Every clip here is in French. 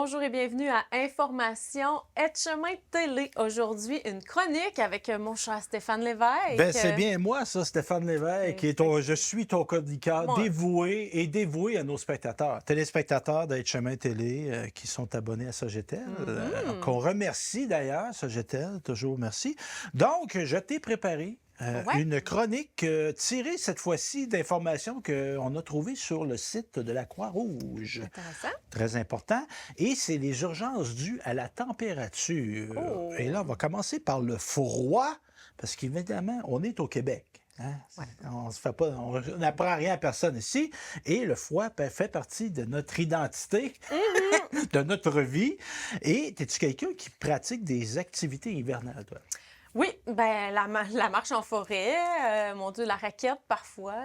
bonjour et bienvenue à Information Etchemin Télé. Aujourd'hui, une chronique avec mon cher Stéphane Lévesque. Ben, c'est bien moi, ça, Stéphane Lévesque. Je suis ton chroniqueur Moi. dévoué à nos spectateurs, téléspectateurs d'Etchemin Télé qui sont abonnés à Sogetel. Qu'on remercie d'ailleurs, Sogetel, toujours merci. Donc, je t'ai préparé une chronique tirée cette fois-ci d'informations qu'on a trouvées sur le site de la Croix-Rouge. Intéressant. Très important. Et c'est les urgences dues à la température. Oh. Et là, on va commencer par le froid, parce qu'évidemment, on est au Québec. Hein? Ouais. On n'apprend rien à personne ici. Et le froid fait partie de notre identité, de notre vie. Et es-tu quelqu'un qui pratique des activités hivernales, toi? Oui, ben la marche en forêt, mon Dieu, la raquette parfois,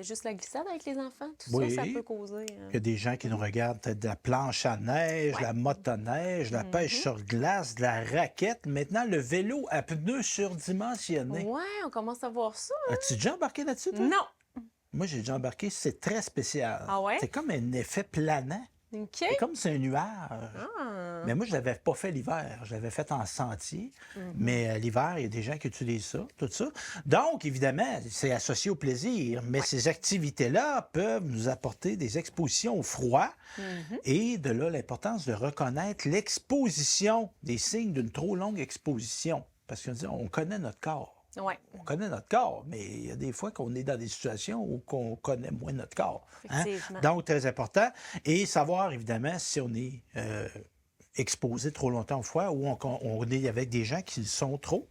juste la glissade avec les enfants, tout ça, ça peut causer. Il y a des gens qui nous regardent peut-être de la planche à neige, la motoneige, la pêche sur glace, de la raquette. Maintenant, le vélo à pneus surdimensionnés. Ouais, on commence à voir ça. As-tu déjà embarqué là-dessus, toi? Non. Moi, j'ai déjà embarqué. C'est très spécial. Ah ouais? C'est comme un effet planant. OK. C'est comme c'est un nuage. Ah. Mais moi, je ne l'avais pas fait l'hiver. Je l'avais fait en sentier. Mais l'hiver, il y a des gens qui utilisent ça, tout ça. Donc, évidemment, c'est associé au plaisir. Mais ces activités-là peuvent nous apporter des expositions au froid. Et de là, l'importance de reconnaître l'exposition, des signes d'une trop longue exposition. Parce qu'on connaît notre corps. Ouais. On connaît notre corps, mais il y a des fois qu'on est dans des situations où on connaît moins notre corps. Hein? Effectivement. Donc, très important. Et savoir, évidemment, si on est exposé trop longtemps au froid ou on est avec des gens qui le sont trop,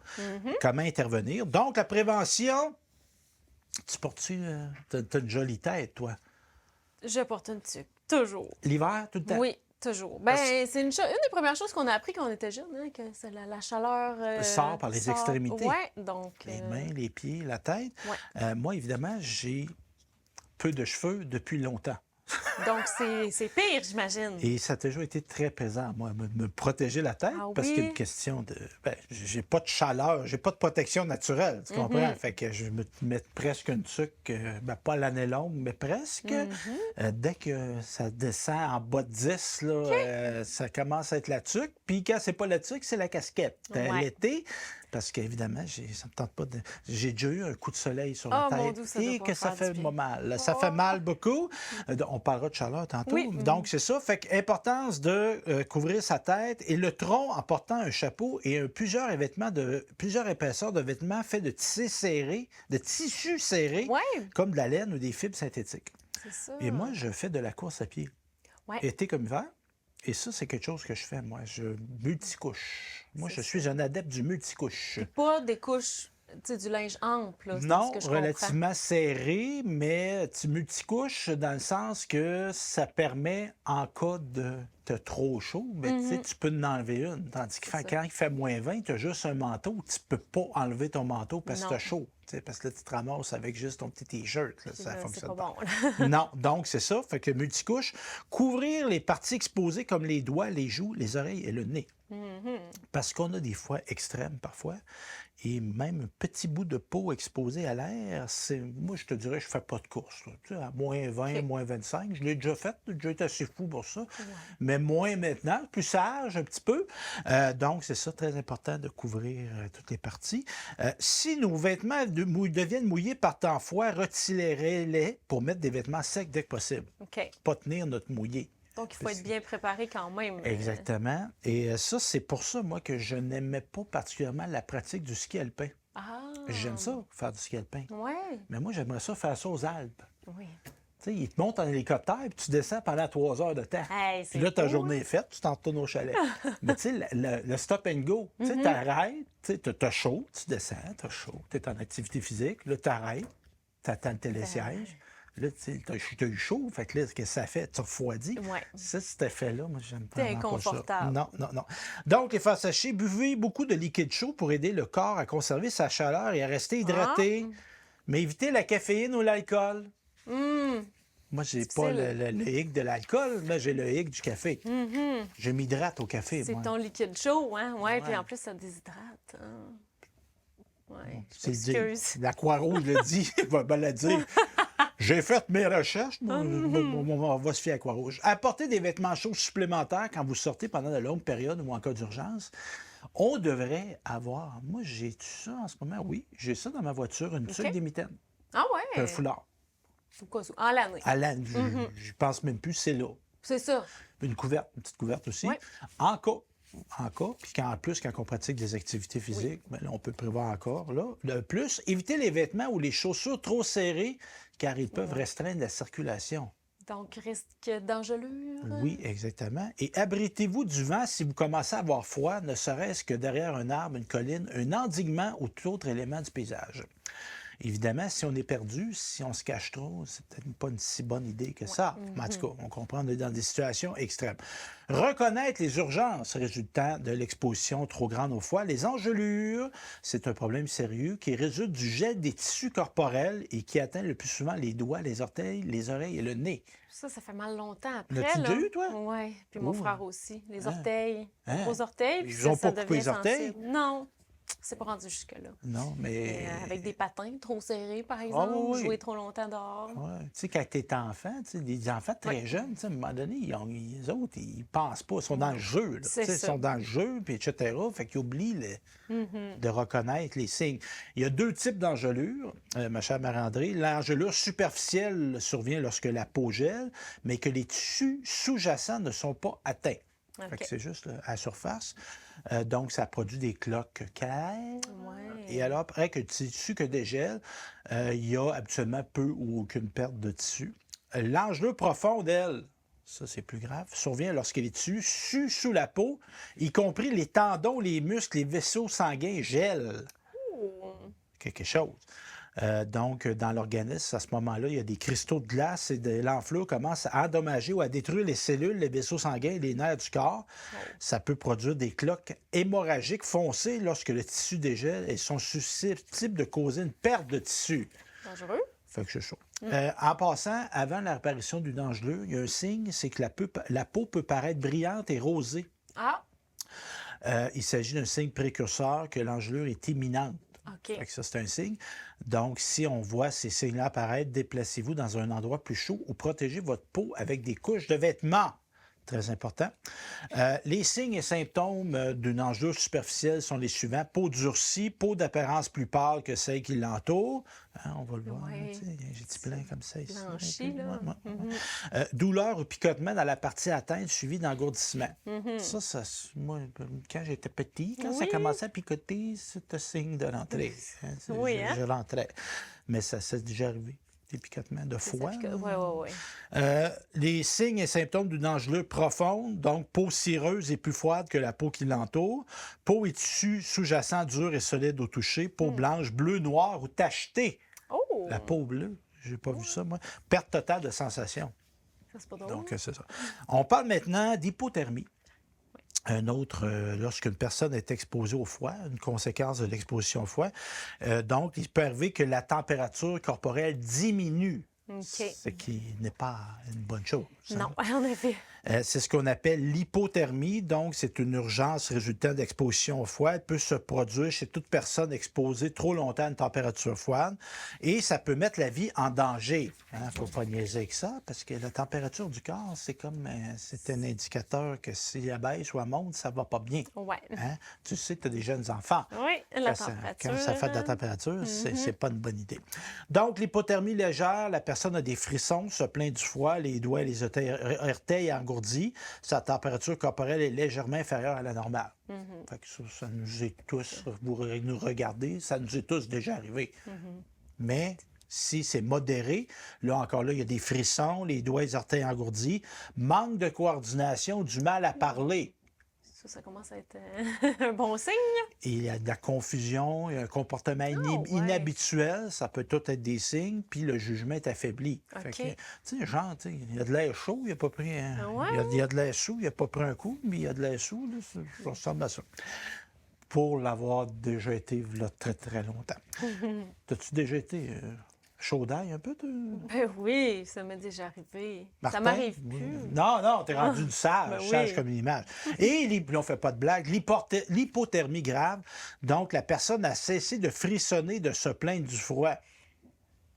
comment intervenir. Donc, la prévention, tu portes-tu... t'as une jolie tête, toi. Je porte une tuque, toujours. L'hiver, tout le temps? Oui. Toujours. Ben, c'est une des premières choses qu'on a appris quand on était jeune, hein, que c'est la chaleur sort par les extrémités. Oui, donc... Les mains, les pieds, la tête. Ouais. Moi, évidemment, j'ai peu de cheveux depuis longtemps. Donc, c'est pire, j'imagine. Et ça a toujours été très présent, moi, me protéger la tête, parce qu'il y a une question de... Ben, j'ai pas de chaleur, j'ai pas de protection naturelle, tu comprends? Fait que je me mets presque une tuque, ben, pas l'année longue, mais presque. Dès que ça descend en bas de 10, là, ça commence à être la tuque. Puis quand c'est pas la tuque, c'est la casquette. L'été, parce qu'évidemment, ça me tente pas de... J'ai déjà eu un coup de soleil sur la tête. Mon Dieu, ça et doit que pas ça faire fait du bien. mal. Ça fait mal beaucoup. On parlera de chaleur tantôt. Oui. Donc, c'est ça. Fait qu'importance de couvrir sa tête et le tronc en portant un chapeau et plusieurs épaisseurs de vêtements faits de tissus serrés, comme de la laine ou des fibres synthétiques. C'est ça. Et moi, je fais de la course à pied, été comme hiver. Et ça, c'est quelque chose que je fais, moi. Je multicouche. Moi, je suis un adepte du multicouche. Et pas des couches, tu sais, du linge ample. Là, non, ce que je relativement serré, mais tu multicouches dans le sens que ça permet, en cas de trop chaud, mais tu peux en enlever une. Tandis que quand il fait moins 20, tu as juste un manteau, tu peux pas enlever ton manteau parce que tu as chaud. Parce que là, tu te ramasses avec juste ton petit T-shirt. Ça fonctionne pas. Bon, non, donc c'est ça. Fait que multicouche, couvrir les parties exposées comme les doigts, les joues, les oreilles et le nez. Parce qu'on a des fois extrêmes parfois. Et même un petit bout de peau exposé à l'air, moi, je te dirais, je fais pas de course. Là. Tu sais, à moins 20, moins 25, je l'ai déjà fait. J'ai déjà été assez fou pour ça. Mais moins maintenant, plus sage un petit peu. Donc, c'est ça, très important de couvrir toutes les parties. Si nos vêtements deviennent mouillés par temps froid, retirez-les pour mettre des vêtements secs dès que possible. Pas tenir notre mouillé. Donc, il faut être bien préparé quand même. Exactement. Et ça, c'est pour ça, moi, que je n'aimais pas particulièrement la pratique du ski alpin. J'aime ça, faire du ski alpin. Mais moi, j'aimerais ça faire ça aux Alpes. Oui. Tu sais, ils te montent en hélicoptère, puis tu descends pendant 3 heures de temps. Puis là, ta journée est faite, tu t'en retournes au chalet. Mais tu sais, le stop and go, tu sais, t'arrêtes, tu sais, t'as chaud, tu descends, t'as chaud, t'es en activité physique, là, t'arrêtes, t'attends le télésiège. Là, tu as eu chaud, fait que là, qu'est-ce que ça fait? Tu refroidis. Ça, cet effet-là, moi, j'aime pas. C'est inconfortable. Non. Donc, les faire sécher, buvez beaucoup de liquide chaud pour aider le corps à conserver sa chaleur et à rester hydraté. Mais évitez la caféine ou l'alcool. Moi, j'ai pas le hic de l'alcool, mais j'ai le hic du café. Je m'hydrate au café, moi. C'est ton liquide chaud, hein? Oui, puis en plus, ça déshydrate. Ouais, La Croix-Rouge le dit, il va bien le dire. J'ai fait mes recherches. On va se fier à Croix-Rouge. Apportez des vêtements chauds supplémentaires quand vous sortez pendant de longues périodes ou en cas d'urgence. On devrait avoir... Moi, j'ai ça en ce moment. Oui, j'ai ça dans ma voiture, une tuque des mitaines. Ah Un ouais? foulard. En l'année. À l'année, je pense même plus, c'est là. C'est ça. Une petite couverte aussi. Ouais. En cas, puis en plus, quand on pratique des activités physiques, ben là, on peut prévoir encore. Là. De plus, évitez les vêtements ou les chaussures trop serrées, car ils peuvent restreindre la circulation. Donc, risque d'engelure. Oui, exactement. Et abritez-vous du vent si vous commencez à avoir froid, ne serait-ce que derrière un arbre, une colline, un endiguement ou tout autre élément du paysage. Évidemment, si on est perdu, si on se cache trop, c'est peut-être pas une si bonne idée que ça. Mais en tout cas, on comprend qu'on est dans des situations extrêmes. Reconnaître les urgences résultant de l'exposition trop grande au froid. Les engelures, c'est un problème sérieux qui résulte du gel des tissus corporels et qui atteint le plus souvent les doigts, les orteils, les oreilles et le nez. Ça fait mal longtemps après. L'as-tu déjà eu, toi? Oui, puis mon frère aussi. Les orteils, Hein? gros orteils. Ils Puis ont ça pas coupé les orteils? sensible. Non, c'est pas rendu jusque-là. Non, mais... Avec des patins trop serrés, par exemple, oui. jouer trop longtemps dehors. Ouais. Tu sais, quand tu es enfant, des enfants très jeunes, tu sais, à un moment donné, les autres, ils pensent pas, ils sont dans le jeu. Là, tu sais, ils sont dans le jeu, puis etc. Fait qu'ils oublient de reconnaître les signes. Il y a deux types d'engelures, ma chère Marie-André. L'engelure superficielle survient lorsque la peau gèle, mais que les tissus sous-jacents ne sont pas atteints. Fait que c'est juste à la surface. Donc, ça produit des cloques claires. Ouais. Et alors, après que le tissu que dégèle, il y a habituellement peu ou aucune perte de tissu. L'engelure profonde, elle, ça c'est plus grave, survient lorsque les tissus suent sous la peau, y compris les tendons, les muscles, les vaisseaux sanguins gèlent. Quelque chose. Donc, dans l'organisme, à ce moment-là, il y a des cristaux de glace et de l'enflure commence à endommager ou à détruire les cellules, les vaisseaux sanguins et les nerfs du corps. Ça peut produire des cloques hémorragiques foncées lorsque le tissu dégèle et sont susceptibles de causer une perte de tissu. Dangereux? Fait que c'est chaud. En passant, avant l'apparition d'une engelure, il y a un signe, c'est que la peau peut paraître brillante et rosée. Ah! Il s'agit d'un signe précurseur que l'engelure est imminente. OK. Fait que ça, c'est un signe. Donc, si on voit ces signes-là apparaître, déplacez-vous dans un endroit plus chaud ou protégez votre peau avec des couches de vêtements. Très important. Les signes et symptômes d'une engelure superficielle sont les suivants. Peau durcie, peau d'apparence plus pâle que celle qui l'entoure. Hein, on va le voir. Ouais. J'ai plein comme ça ici. Blanchi, là. Douleur ou picotement dans la partie atteinte suivie d'engourdissement. Ça, moi, quand j'étais petit, quand ça commençait à picoter, c'était signe de rentrée. Hein, je rentrais. Mais ça s'est déjà arrivé. Des picotements de foie. Oui. Les signes et symptômes d'une engelure profonde, donc peau cireuse et plus froide que la peau qui l'entoure, peau et tissu sous-jacent durs et solides au toucher, peau blanche, bleue, noire ou tachetée. Oh! La peau bleue, j'ai pas vu ça, moi. Perte totale de sensation. Ça, c'est pas drôle. Donc, c'est ça. On parle maintenant d'hypothermie. Un autre, lorsqu'une personne est exposée au froid, une conséquence de l'exposition au froid. Donc, il peut arriver que la température corporelle diminue, ce qui n'est pas une bonne chose. Non, en effet. C'est ce qu'on appelle l'hypothermie. Donc, c'est une urgence résultant d'exposition au froid. Elle peut se produire chez toute personne exposée trop longtemps à une température froide et ça peut mettre la vie en danger. Il ne faut pas niaiser avec ça parce que la température du corps, c'est comme c'est un indicateur que si elle baisse ou elle monte, ça va pas bien. Ouais. Hein? Tu sais que tu as des jeunes enfants. Oui, la température. Quand ça fait de la température, c'est pas une bonne idée. Donc, l'hypothermie légère, la personne a des frissons, se plaint du froid, les doigts et les orteils engourdis. Sa température corporelle est légèrement inférieure à la normale. Fait que ça nous est tous, vous nous regardez, ça nous est tous déjà arrivé. Mais si c'est modéré, là encore là, il y a des frissons, les doigts et les orteils engourdis, manque de coordination, du mal à parler. Ça commence à être un bon signe. Et il y a de la confusion, il y a un comportement inhabituel, ça peut tout être des signes, puis le jugement est affaibli. Fait que, tu sais, genre, il y a de l'air chaud, il a pas pris il y a de l'air sous, il a pas pris un coup, mais il y a de l'air sous, là, ça ressemble à ça. Pour l'avoir déjà été là, très, très longtemps. T'as-tu déjà été chaud d'ail un peu? Ben oui, ça m'est déjà arrivé. Martin? Ça m'arrive plus. Non, t'es rendu une sage, Ben oui. sage comme une image. Et on fait pas de blague, l'hypothermie grave, donc la personne a cessé de frissonner, de se plaindre du froid.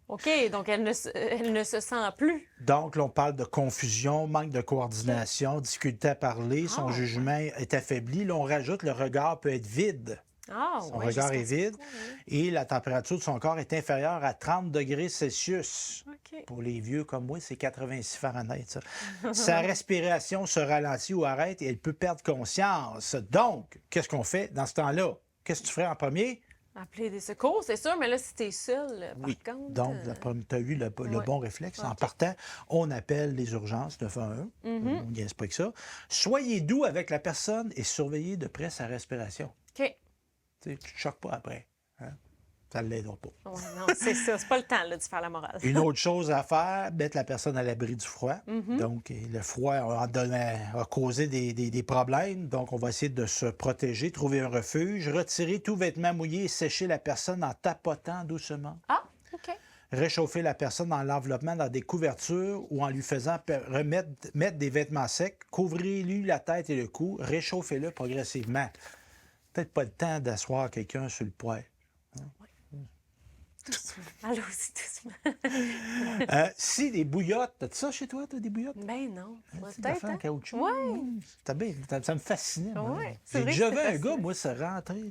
OK, donc elle ne se sent plus. Donc, là, on parle de confusion, manque de coordination, difficulté à parler, son jugement est affaibli. Là, on rajoute le regard peut être vide. Ah, Son ouais, regard est jusqu'à ce vide point, oui. et la température de son corps est inférieure à 30 degrés Celsius. OK. Pour les vieux comme moi, c'est 86 Fahrenheit, ça. Sa respiration se ralentit ou arrête et elle peut perdre conscience. Donc, qu'est-ce qu'on fait dans ce temps-là? Qu'est-ce que tu ferais en premier? Appeler des secours, c'est sûr, mais là, si t'es seul, par contre... Donc, tu as eu le bon réflexe. En partant, on appelle les urgences 911. On ne niaise pas que ça. Soyez doux avec la personne et surveillez de près sa respiration. OK. Tu ne te choques pas après. Hein? Ça ne l'aidera pas. Ouais, non, c'est ça. C'est pas le temps là, de faire la morale. Une autre chose à faire, mettre la personne à l'abri du froid. Donc, le froid a causé des problèmes. Donc, on va essayer de se protéger, trouver un refuge, retirer tout vêtement mouillé et sécher la personne en tapotant doucement. Ah, OK. Réchauffer la personne dans l'enveloppement dans des couvertures ou en lui faisant mettre des vêtements secs. Couvrez-lui la tête et le cou. Réchauffez-le progressivement. Peut-être pas le temps d'asseoir quelqu'un sur le poêle. Doucement. Allô aussi, doucement. Si des bouillottes, t'as ça chez toi, t'as des bouillottes? Ben non. Ouais, Des peut-être, affaires en hein? caoutchouc? Ouais. C'était bien, ça me fascinait. Moi. Ouais, c'est J'ai vrai déjà que vu c'était un gars, fascinant. moi, se rentrer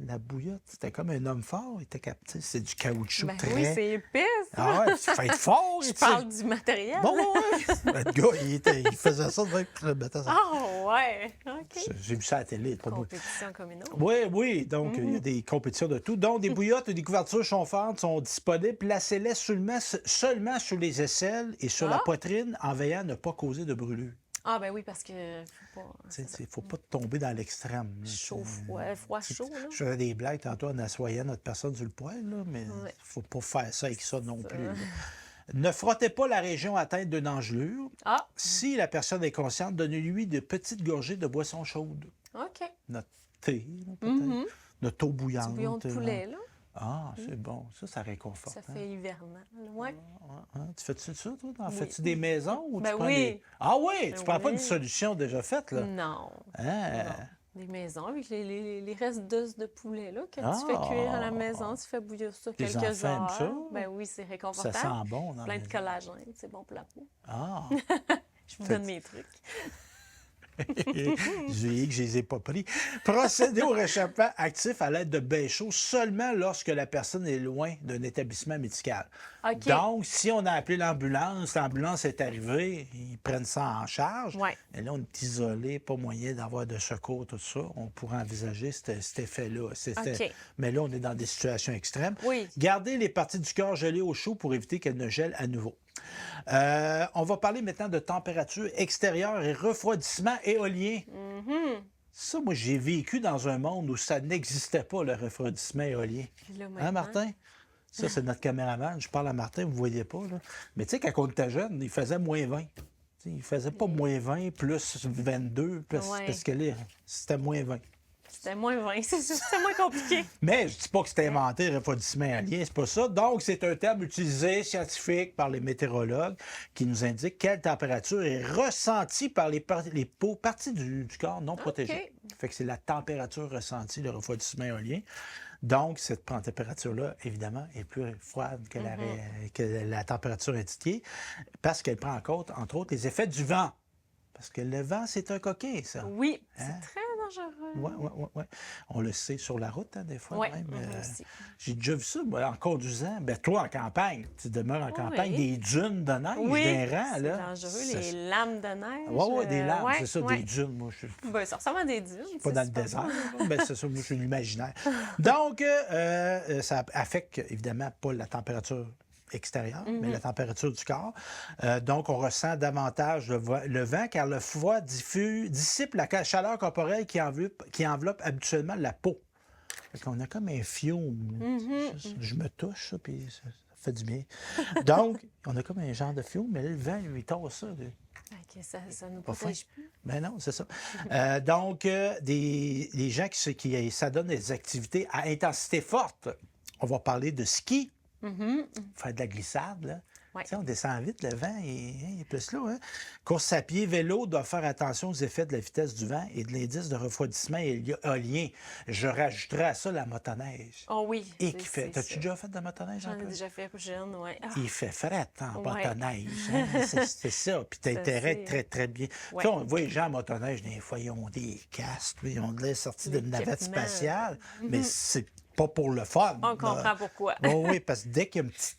la bouillotte. C'était comme un homme fort, il était capté. C'est du caoutchouc Ben très... oui, c'est épais, ça. Ah ouais, il faut être fort. Je tu sais. parle du matériel. Bon, ouais. Le gars, il faisait ça, le mettait ça. Ah, ouais. OK. J'ai vu ça à la télé, pas moi. Compétition comme une autre. Oui. Donc, il y a des compétitions de tout. Donc, des bouillottes et des couvertures chauffantes sont disponibles. Placez-les seulement sur les aisselles et sur la poitrine en veillant à ne pas causer de brûlure. Ah, ben oui, parce que faut pas... Il ne faut pas tomber dans l'extrême. Là. Chaud, froid, chaud, là. Je faisais des blagues tantôt en assoyant notre personne sur le poêle, là, mais il Ouais. ne faut pas faire ça avec ça non plus. Là. Ne frottez pas la région atteinte d'une engelure. Ah, Si la personne est consciente, donnez-lui de petites gorgées de boisson chaude. OK. Notre thé, là, peut-être. Notre eau bouillante. Du bouillon de poulet, là. Ah, c'est bon. Ça réconforte. Ça hein. fait hivernal. Ouais. Tu fais-tu ça, toi? Oui. Fais-tu des maisons ou Ben tu prends oui. des... Ah oui! Tu Ben prends pas oui. une solution déjà faite, là? Non. Hein? Des maisons avec les restes d'os de poulet, là, que tu Ah. fais cuire à la maison, tu fais bouillir ça Les quelques enfants aiment heures. ça? Ben oui, c'est Ça réconfortant. sent bon. Dans Plein la de maison. collagène, c'est bon pour la peau. Ah! Je vous donne mes trucs. J'ai dit que je les ai pas pris. Procéder au réchauffement actif à l'aide de bains chauds seulement lorsque la personne est loin d'un établissement médical. OK. Donc, si on a appelé l'ambulance est arrivée, ils prennent ça en charge. Ouais. Et là, on est isolé, pas moyen d'avoir de secours, tout ça. On pourrait envisager cet effet-là. OK. Mais là, on est dans des situations extrêmes. Oui. Gardez les parties du corps gelées au chaud pour éviter qu'elles ne gèlent à nouveau. On va parler maintenant de température extérieure et refroidissement éolien. Ça, moi, j'ai vécu dans un monde où ça n'existait pas, le refroidissement éolien. Puis là, Hein, maintenant- Martin? Ça, c'est notre caméraman. Je parle à Martin, vous ne voyez pas. Là. Mais tu sais, quand on était jeune, il faisait moins 20. Tu sais, il faisait pas moins 20 plus 22, Ouais. parce que là, c'était moins 20. C'était moins 20, c'était moins compliqué. Mais je dis pas que c'était inventé, le refroidissement éolien, c'est pas ça. Donc, c'est un terme utilisé scientifique par les météorologues qui nous indique quelle température est ressentie par les parties du corps non protégées. Fait que c'est la température ressentie, le refroidissement éolien. Donc, cette température-là, évidemment, est plus froide que la température indiquée parce qu'elle prend en compte, entre autres, les effets du vent. Parce que le vent, c'est un coquin, ça. Oui, Hein? c'est très dangereux. Oui. On le sait sur la route, hein, des fois Oui, même. aussi. J'ai déjà vu ça, moi, en conduisant. Ben, toi, en campagne, tu demeures en campagne, des dunes de neige, Oui, des rangs, c'est là. dangereux, les lames de neige. Oui, des lames, ouais, c'est ça, ouais. des dunes. Moi, je suis Ben, ça ressemble à des dunes. pas dans le super désert. beau. là. Ben, c'est ça, moi, je suis l'imaginaire. Donc, ça affecte évidemment pas la température extérieure, mais la température du corps. Donc, on ressent davantage le vent car le froid dissipe la chaleur corporelle qui enveloppe habituellement la peau. Fait qu'on a comme un fiume. Je me touche, ça, puis ça fait du bien. Donc, on a comme un genre de fiume, mais là, le vent, lui, il tasse ça. Ok, ça nous Pas protège fin. plus. Ben non, c'est ça. Donc, les gens qui s'adonnent des activités à intensité forte, on va parler de ski, faire de la glissade, là. Ouais. On descend vite, le vent est plus là. Hein? Course à pied, vélo doit faire attention aux effets de la vitesse du vent et de l'indice de refroidissement éolien. Je rajouterais à ça la motoneige. Oh oui. Et qui fait. T'as-tu déjà fait de la motoneige? J'en ai déjà fait jeune, oui. Il fait fret en Ouais. motoneige. Hein? C'est ça. Puis t'as intérêt c'est- très, très bien. Ouais. Tu sais, on voit les gens en motoneige, des fois, ils ont des casques, ils ont de l'air sortis d'une navette L'équipement. spatiale, mais c'est pas pour le fun. On comprend pourquoi. Oui, parce que dès qu'il y a une petite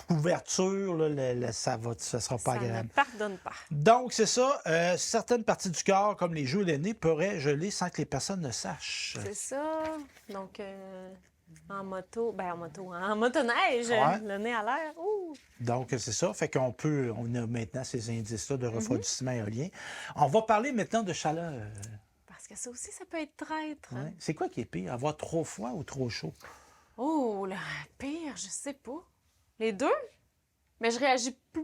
couverture, là, ça sera pas Ça agréable. ne pardonne pas. Donc, c'est ça. Certaines parties du corps, comme les joues et le nez, pourraient geler sans que les personnes ne sachent. C'est ça. Donc, en motoneige, Ouais. le nez à l'air. Ouh! Donc, c'est ça. Fait qu'on on a maintenant ces indices-là de refroidissement éolien. On va parler maintenant de chaleur. Parce que ça aussi, ça peut être traître. Ouais. C'est quoi qui est pire, avoir trop froid ou trop chaud? Oh, le pire, je sais pas. Les deux? Mais je réagis plus.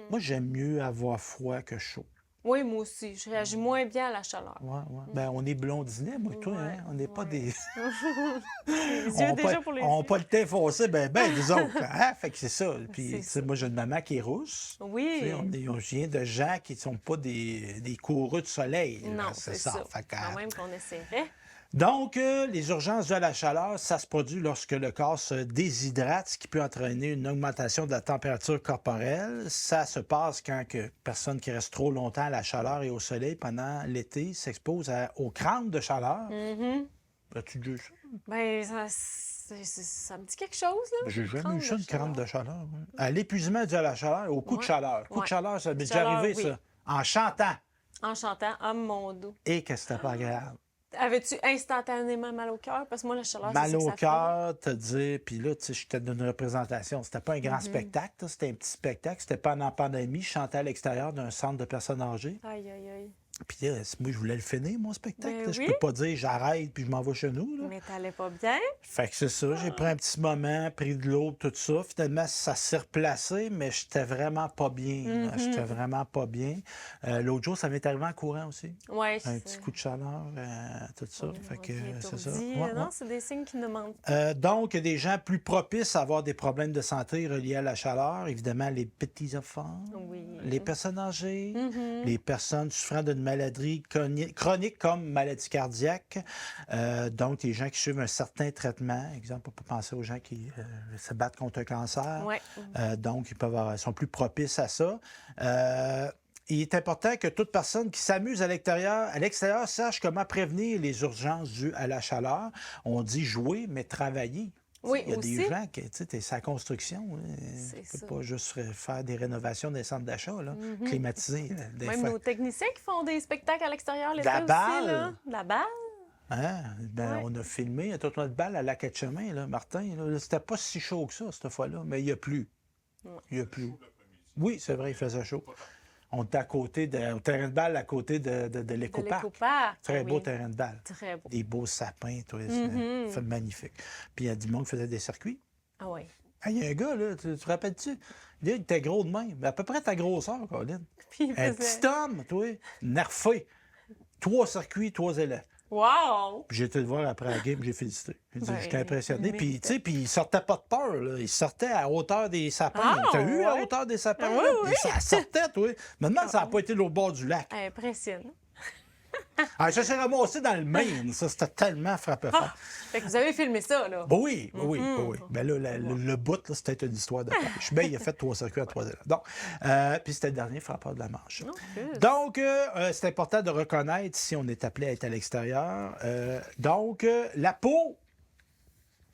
Moi, j'aime mieux avoir froid que chaud. Oui, moi aussi. Je réagis moins bien à la chaleur. Ouais, ouais. Ben, on est blondinets, moi et toi, Ouais, hein? On n'est pas ouais. des... Les On yeux n'a déjà pas, pour les on yeux. pas le teint foncé, ben, nous autres. Hein? Fait que c'est ça. Puis, C'est tu sais, ça. moi, j'ai une maman qui est rousse. Tu Oui. sais, on vient de gens qui ne sont pas des coureux de soleil. là. Non, c'est ça. Fait que, Quand même qu'on essaierait. donc, les urgences dues à la chaleur, ça se produit lorsque le corps se déshydrate, ce qui peut entraîner une augmentation de la température corporelle. Ça se passe quand personne qui reste trop longtemps à la chaleur et au soleil pendant l'été s'expose aux crampes de chaleur. Mhm. As-tu déjà eu ça? Ben, ça me dit quelque chose, là. J'ai jamais Crampe eu ça, de une crampe chaleur. de chaleur. Hein. À l'épuisement dû à la chaleur, au coup de Ouais. chaleur. Coup de Ouais. chaleur, ça m'est déjà Chaleur, arrivé, oui. ça. En chantant. En chantant, ah mon dos. Et que c'était pas agréable. Avais-tu instantanément mal au cœur? Parce que moi, la chaleur, Mal c'est ça que au ça fait. cœur, te dire, puis là, tu sais, j'étais dans une représentation. C'était pas un Mm-hmm. grand spectacle, là, c'était un petit spectacle. C'était pendant la pandémie. Je chantais à l'extérieur d'un centre de personnes âgées. Aïe, aïe, aïe. Puis là, moi, je voulais le finir, mon spectacle. Ben là. Je oui. peux pas dire j'arrête puis je m'en vais chez nous. Là. Mais t'allais pas bien? Fait que c'est ça. J'ai pris un petit moment, pris de l'eau, tout ça. Finalement, ça s'est replacé, mais j'étais vraiment pas bien. Là. J'étais vraiment pas bien. L'autre jour, ça m'est arrivé en courant aussi. Oui, Un petit coup de chaleur, tout ça. Fait que c'est ça. Ouais, Non, ouais. c'est des signes qui nous mentent. Donc, des gens plus propices à avoir des problèmes de santé reliés à la chaleur, évidemment, les petits enfants, Oui. les personnes âgées, Mhm. les personnes souffrant d'une maladie chronique comme maladie cardiaque, donc les gens qui suivent un certain traitement. Exemple, on peut penser aux gens qui se battent contre un cancer. Ouais. Donc, ils sont plus propices à ça. Il est important que toute personne qui s'amuse à l'extérieur sache comment prévenir les urgences dues à la chaleur. On dit jouer, mais travailler. Oui, Il y a aussi. des gens qui, tu sais, t'es sa construction. C'est Tu peux ça. pas juste faire des rénovations des centres d'achat, là, climatisés. Là, des Même fois. nos techniciens qui font des spectacles à l'extérieur l'été La aussi, balle. là. La balle? Hein? Ben, Ouais. on a filmé toute notre balle à Lac-Etchemin, là, Martin. Là, c'était pas si chaud que ça, cette fois-là, mais il n'y a plus. Il n'y a plus. Oui, c'est vrai, il faisait chaud. On était au terrain de balle à côté de l'éco-parc. L'éco-parc. Très beau Oui. terrain de balle. Très beau. Des beaux sapins, toi, Mhm. c'est magnifique. Puis il y a du monde qui faisait des circuits. Ah oui. Il y a un gars, là, tu te rappelles-tu? Là, il était gros de même. À peu près ta grosseur, Colin. Puis il Un faisait- petit homme, toi, nerfé. 3 circuits, 3 élèves. Wow! Puis j'ai été le voir après la game, j'ai félicité. J'ai dit, Ben, j'étais impressionné. il Puis, méritait. tu sais, puis il sortait pas de peur, là. Il sortait à hauteur des sapins. Ah, T'as vu à ouais? hauteur des sapins? Ah, oui, là? oui. Et ça sortait, toi. Maintenant, ça n'a pas été l'autre bord du lac. Impressionnant. Ah, ça s'est ramassé dans le Maine. Ça, c'était tellement frappant. Ah! Fait que vous avez filmé ça, là. Ben oui, ben oui, ben oui. Ben là, le bout, là, c'était une histoire de pêche. Ben, il a fait 3 circuits à 3 élèves. Donc, puis c'était le dernier frappeur de la Manche. Non plus. Donc, c'est important de reconnaître si on est appelé à être à l'extérieur. Donc, la peau,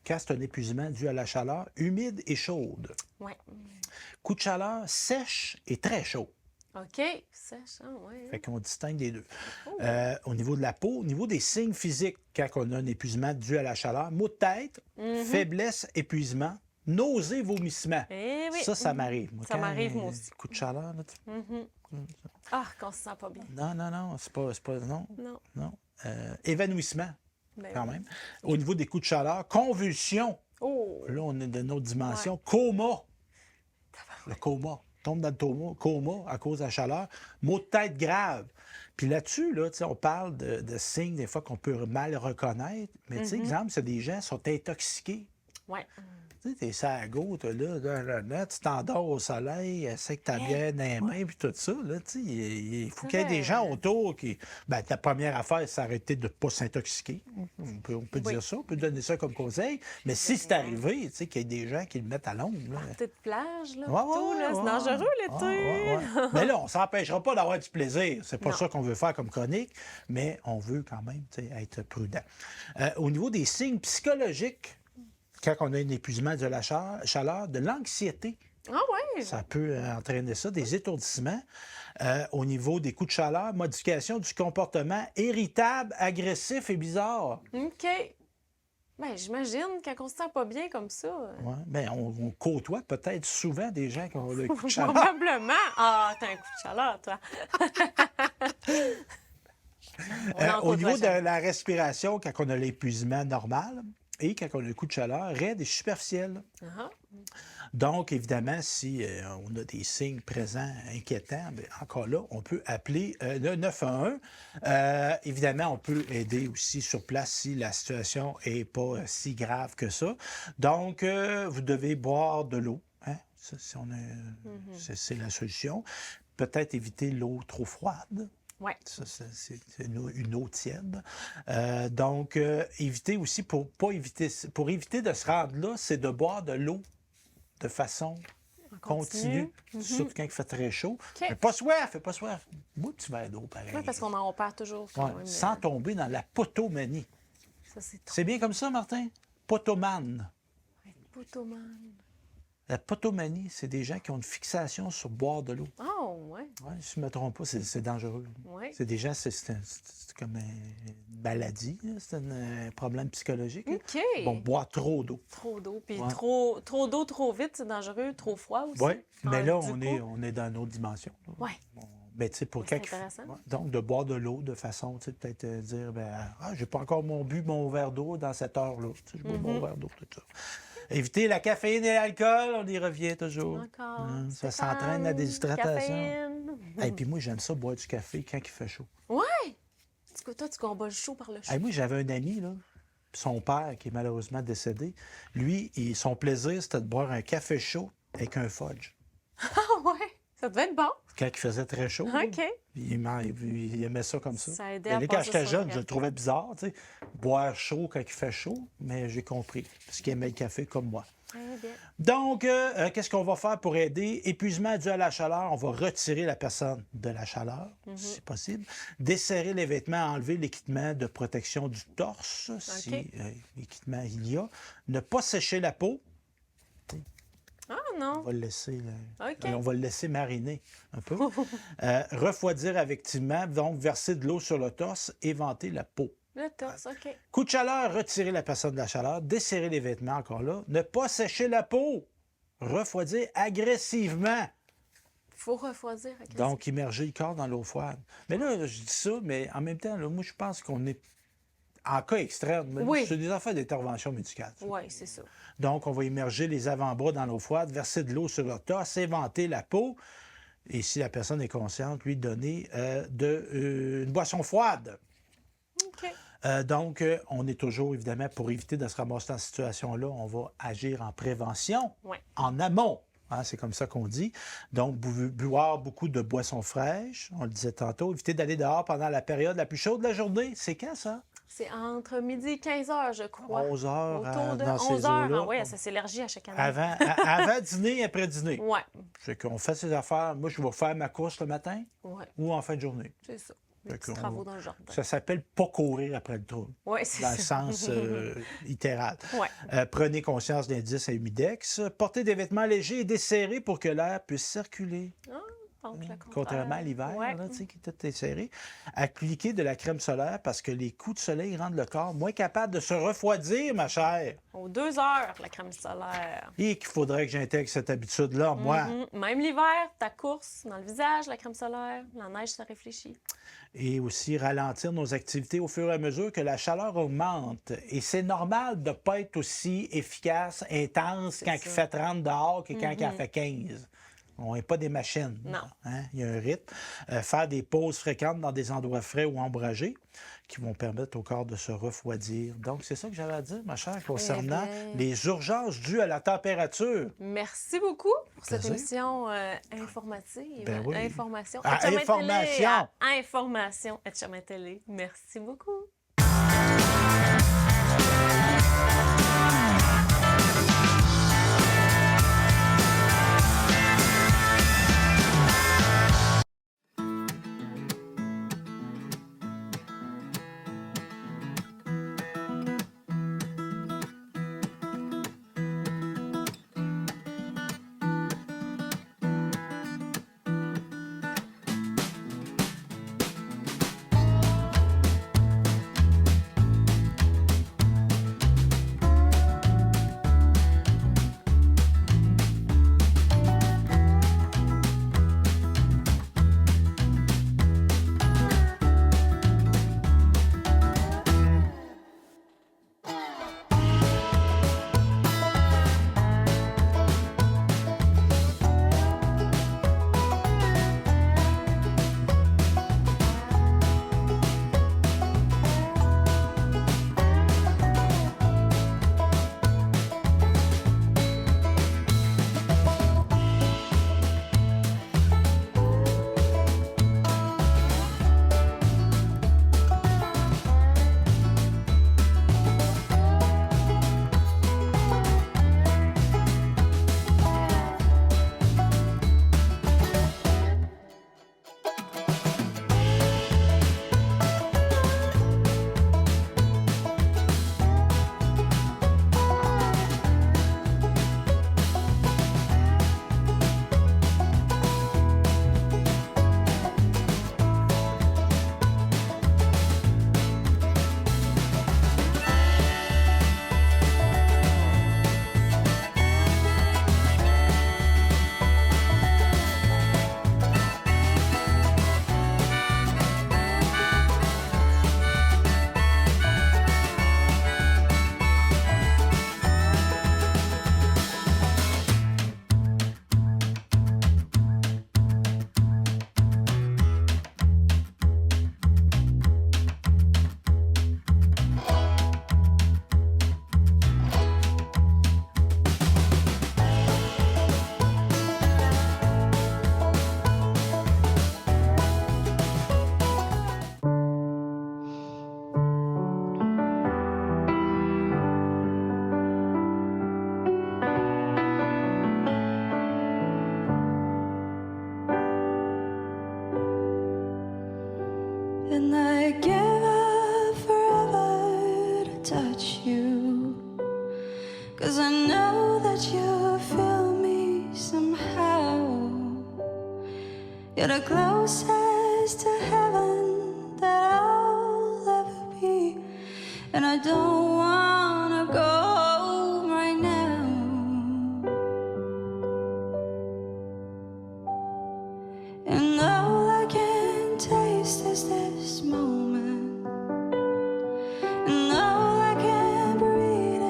quand c'est un épuisement dû à la chaleur, humide et chaude. Ouais. Coup de chaleur, sèche et très chaud. OK. Sèche, ah, ouais. Fait qu'on distingue les deux. Au niveau de la peau, au niveau des signes physiques, quand on a un épuisement dû à la chaleur, maux de tête, faiblesse, épuisement, nausées, vomissements. Eh oui. Ça m'arrive. Moi, Ça quand, m'arrive, moi aussi. Coup de chaleur, là, Ah, qu'on se sent pas bien. non, c'est pas, non, Non. non. Évanouissement, Ben quand oui. même. Au niveau des coups de chaleur, convulsion. Oh! Là, on est d'une autre dimension. Coma. Le coma. Tombe dans le coma à cause de la chaleur. Maux de tête grave. Puis là-dessus, là, on parle de signes des fois qu'on peut mal reconnaître. Mais, tu sais, exemple, c'est des gens qui sont intoxiqués. Ouais. Tu sais, t'es sur la go, t'es là, tu t'endors au soleil, essaie que t'as bien dans les mains, puis tout ça. Là, tu sais, il faut qu'il y ait des gens autour qui... Ben, ta première affaire, c'est arrêter de ne pas s'intoxiquer. On peut dire ça, on peut donner ça comme conseil. Mais si c'est arrivé, tu sais, qu'il y ait des gens qui le mettent à l'ombre. Petite plage, là, Ouais, tout, là, c'est dangereux l'été. Mais là, on ne s'empêchera pas d'avoir du plaisir. C'est pas ça qu'on veut faire comme chronique, mais on veut quand même être prudent. Au niveau des signes psychologiques, quand on a un épuisement de la chaleur, de l'anxiété, Ah oui? ça peut entraîner ça, des étourdissements. Au niveau des coups de chaleur, modification du comportement irritable, agressif et bizarre. OK. Bien, j'imagine, quand on se sent pas bien comme ça. Ouais, bien, on côtoie peut-être souvent des gens qui ont des coups de chaleur. Probablement. Ah, t'as un coup de chaleur, toi. Au niveau de la respiration, quand on a l'épuisement normal et quand on a le coup de chaleur, raide et superficiel. Uh-huh. Donc, évidemment, si on a des signes présents inquiétants, bien, encore là, on peut appeler le 911. Évidemment, on peut aider aussi sur place si la situation n'est pas si grave que ça. Donc, vous devez boire de l'eau. Hein? Ça, c'est la solution. Peut-être éviter l'eau trop froide. Oui. Ça, c'est une eau tiède. Donc, éviter aussi, pour éviter de se rendre là, c'est de boire de l'eau de façon continue, surtout quand il fait très chaud. Okay. Mais pas soif, pas soif. Bois un petit verre d'eau, pareil. Oui, parce qu'on perd toujours quand même. Sans tomber dans la potomanie. Ça, c'est bien comme ça, Martin? Potomane. Potomane. La potomanie, c'est des gens qui ont une fixation sur boire de l'eau. Oh, oui. Ouais, si je ne me trompe pas, c'est dangereux. Ouais. C'est des gens, c'est comme une maladie, c'est un problème psychologique. OK. Bon, boire trop d'eau. Trop d'eau. Puis trop d'eau trop vite, c'est dangereux. Trop froid aussi. Oui, mais là, on est dans une autre dimension. Oui. Ben, tu sais, pour intéressant. Donc, de boire de l'eau de façon, tu sais, peut-être dire, j'ai pas encore bu mon verre d'eau dans cette heure-là. Tu sais, je bois mon verre d'eau, tout ça. Éviter la caféine et l'alcool, on y revient toujours. Encore. Ça s'entraîne la déshydratation. Caféine. Et puis moi, j'aime ça boire du café quand il fait chaud. Oui! Toi, tu combats le chaud par le chaud. Moi, j'avais un ami, là, son père, qui est malheureusement décédé. Lui, son plaisir, c'était de boire un café chaud avec un fudge. Ah ouais! Ça devait être bon. Quand il faisait très chaud. OK. Il aimait ça comme ça. Ça aidait à quand passer j'étais ça, jeune, je le trouvais bizarre, tu sais, boire chaud quand il fait chaud, mais j'ai compris, parce qu'il aimait le café comme moi. Très bien. Donc, qu'est-ce qu'on va faire pour aider? Épuisement dû à la chaleur, on va retirer la personne de la chaleur, si possible. Desserrer les vêtements, enlever l'équipement de protection du torse, si l'équipement il y a. Ne pas sécher la peau. Ah non. On va le laisser mariner un peu. Refroidir effectivement, donc verser de l'eau sur le torse, éventer la peau. Le torse, OK. Coup de chaleur, retirer la personne de la chaleur, desserrer les vêtements encore là, ne pas sécher la peau, refroidir agressivement. Il faut refroidir agressivement. Donc, immerger le corps dans l'eau froide. Mais là, je dis ça, mais en même temps, là, moi, je pense qu'on est en cas extrême. C'est des affaires d'intervention médicale. Oui, c'est ça. Donc, on va immerger les avant-bras dans l'eau froide, verser de l'eau sur le torse, éventer la peau. Et si la personne est consciente, lui donner une boisson froide. OK. Donc, on est toujours, évidemment, pour éviter de se ramasser dans cette situation-là, on va agir en prévention, en amont. Hein, c'est comme ça qu'on dit. Donc, boire beaucoup de boissons fraîches, on le disait tantôt. Éviter d'aller dehors pendant la période la plus chaude de la journée. C'est quand, ça? C'est entre midi et 15 heures, je crois. 11 heures. Autour de dans 11 ces heures. eaux-là. Oui, ça s'élargit à chaque année. Avant dîner et après dîner. Oui. C'est qu'on fait ses affaires. Moi, je vais faire ma course le matin ou en fin de journée. C'est ça. Des petits travaux dans le jardin. Ça s'appelle pas courir après le trouble. Oui, c'est ça. Dans le sens littéral. Prenez conscience d'indices à humidex. Portez des vêtements légers et desserrés pour que l'air puisse circuler. Contrairement à l'hiver, là, tu sais, qui est serré. Appliquer de la crème solaire parce que les coups de soleil rendent le corps moins capable de se refroidir, ma chère. Aux 2 heures, la crème solaire. Et qu'il faudrait que j'intègre cette habitude-là, moi. Même l'hiver, ta course dans le visage, la crème solaire, la neige, ça réfléchit. Et aussi ralentir nos activités au fur et à mesure que la chaleur augmente. Et c'est normal de ne pas être aussi efficace, intense quand il fait 30 dehors que quand il en fait 15. On n'est pas des machines. Non. Hein? Il y a un rythme. Faire des pauses fréquentes dans des endroits frais ou ombragés qui vont permettre au corps de se refroidir. Donc, c'est ça que j'avais à dire, ma chère, concernant les urgences dues à la température. Merci beaucoup pour cette Plaisir. émission informative. Ben oui. Information. Information. Information. Télé. Merci beaucoup. And I give up forever to touch you, 'cause I know that you feel me somehow. You're the closest to heaven that I'll ever be, and I don't wanna go right now. And all I can taste is this moment, and all I can breathe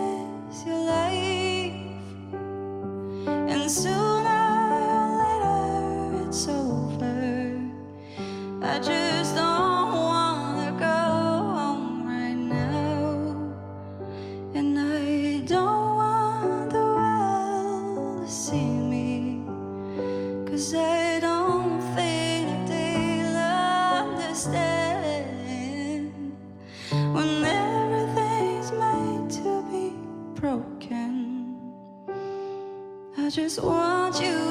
is your life. And sooner or later it's over. I just don't wanna go home right now. And I don't want the world to see me, 'cause I don't think they'll understand when everything's made to be broken. I just want you